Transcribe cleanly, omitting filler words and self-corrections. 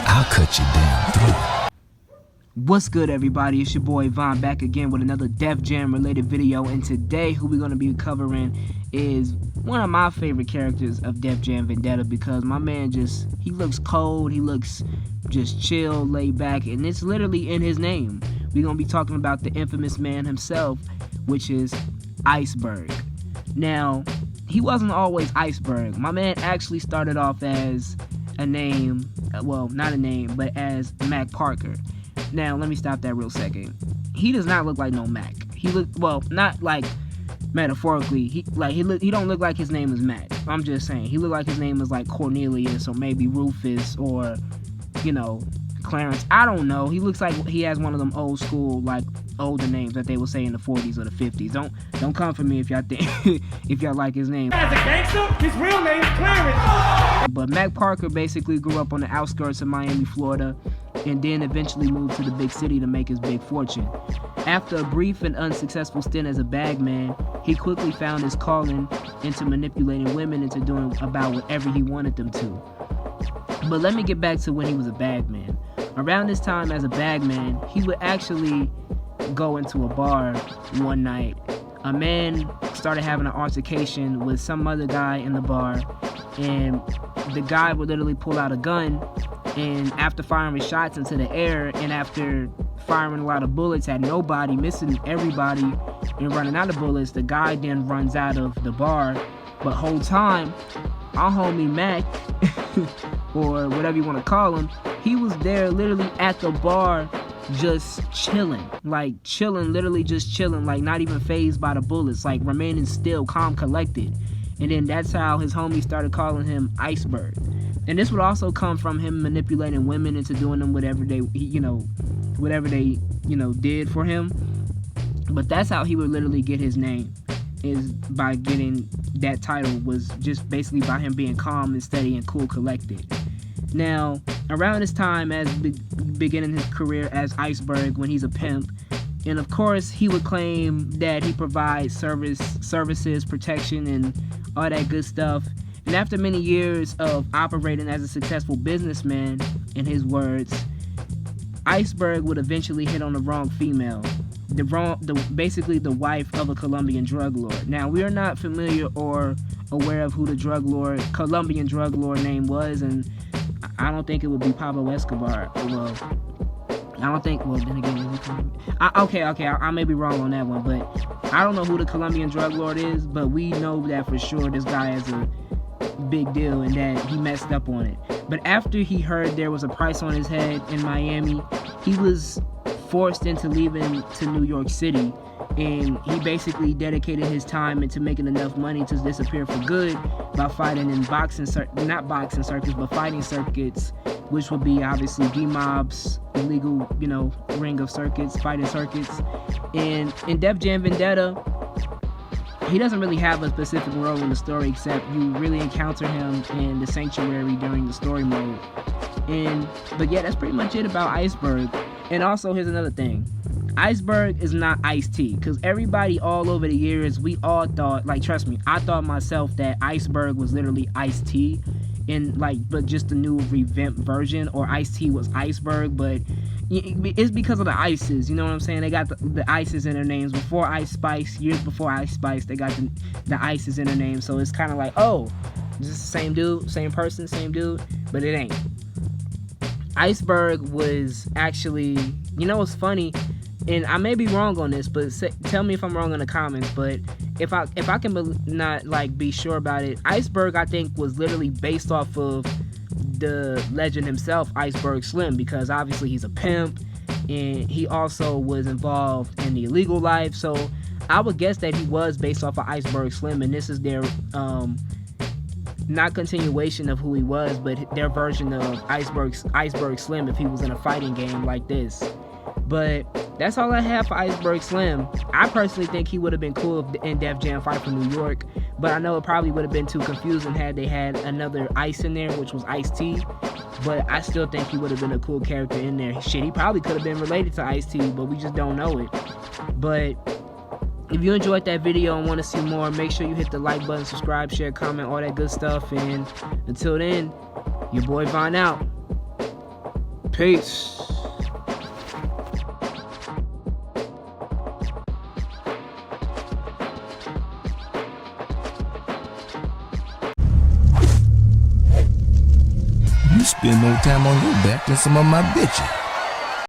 I'll cut you down through. What's good, everybody? It's your boy Von back again with another Def Jam related video, and today who we're going to be covering is one of my favorite characters of Def Jam Vendetta, because my man he looks cold, he looks just chill, laid back, and it's literally in his name. We're going to be talking about the infamous man himself, which is Iceberg. Now, he wasn't always Iceberg. My man actually started off as a name, well, not a name, but as Mac Parker. Now, let me stop that real second. He does not look like no Mac. He look, well, not like metaphorically. He don't look like his name is Mac. I'm just saying. He look like his name is like Cornelius or maybe Rufus or, you know, Clarence. I don't know. He looks like he has one of them old school, like, older names that they would say in the 40s or the 50s. Don't come for me if y'all think if y'all like his name. As a gangster, his real name is Clarence. But Mac Parker basically grew up on the outskirts of Miami, Florida, and then eventually moved to the big city to make his big fortune. After a brief and unsuccessful stint as a bagman, he quickly found his calling into manipulating women into doing about whatever he wanted them to. But let me get back to when he was a bagman. Around this time as a bagman, he would actually go into a bar one night. A man started having an altercation with some other guy in the bar, and the guy would literally pull out a gun, and after firing shots into the air and after firing a lot of bullets at nobody, missing everybody and running out of bullets, the guy then runs out of the bar. But whole time, our homie Mac or whatever you want to call him, he was there literally at the bar just chilling, literally just chilling, like not even fazed by the bullets, like remaining still, calm, collected. And then that's how his homies started calling him Iceberg. And this would also come from him manipulating women into doing them whatever they did for him. But that's how he would literally get his name, is by getting that title, was just basically by him being calm and steady and cool, collected. Now, around this time, as beginning his career as Iceberg, when he's a pimp, and of course he would claim that he provides services, protection, and all that good stuff. And after many years of operating as a successful businessman, in his words, Iceberg would eventually hit on the wrong female, basically the wife of a Colombian drug lord. Now, we are not familiar or aware of who the Colombian drug lord name was, and I don't think it would be Pablo Escobar. Well, I don't think, well, then again, I may be wrong on that one, but I don't know who the Colombian drug lord is, but we know that for sure this guy is a big deal and that he messed up on it. But after he heard there was a price on his head in Miami, he was forced into leaving to New York City, and he basically dedicated his time into making enough money to disappear for good by fighting in fighting circuits, which would be obviously D-Mob's illegal, ring of fighting circuits. And in Def Jam Vendetta, he doesn't really have a specific role in the story, except you really encounter him in the sanctuary during the story mode. But yeah, that's pretty much it about Iceberg. And also, here's another thing. Iceberg is not Ice-T, because everybody all over the years, we all thought, trust me, I thought myself that Iceberg was literally Ice-T, but just a new revamped version, or Ice-T was Iceberg, but it's because of the Ices, you know what I'm saying? They got the Ices in their names. Before Ice Spice, years before Ice Spice, they got the Ices in their names, so it's kind of like, oh, this is the same dude, same person, same dude, but it ain't. Iceberg was actually, what's funny, and I may be wrong on this, but tell me if I'm wrong in the comments, but if I can not be sure about it, Iceberg, I think, was literally based off of the legend himself, Iceberg Slim, because obviously he's a pimp, and he also was involved in the illegal life, so I would guess that he was based off of Iceberg Slim, and this is their not continuation of who he was, but their version of Iceberg Slim if he was in a fighting game like this. But that's all I have for Iceberg Slim. I personally think he would have been cool in Def Jam Fight for New York, but I know it probably would have been too confusing had they had another Ice in there, which was Ice-T. But I still think he would have been a cool character in there. Shit, he probably could have been related to Ice-T, but we just don't know it. But if you enjoyed that video and want to see more, make sure you hit the like button, subscribe, share, comment, all that good stuff. And until then, your boy Von out. Peace. You spend more time on your back than some of my bitches.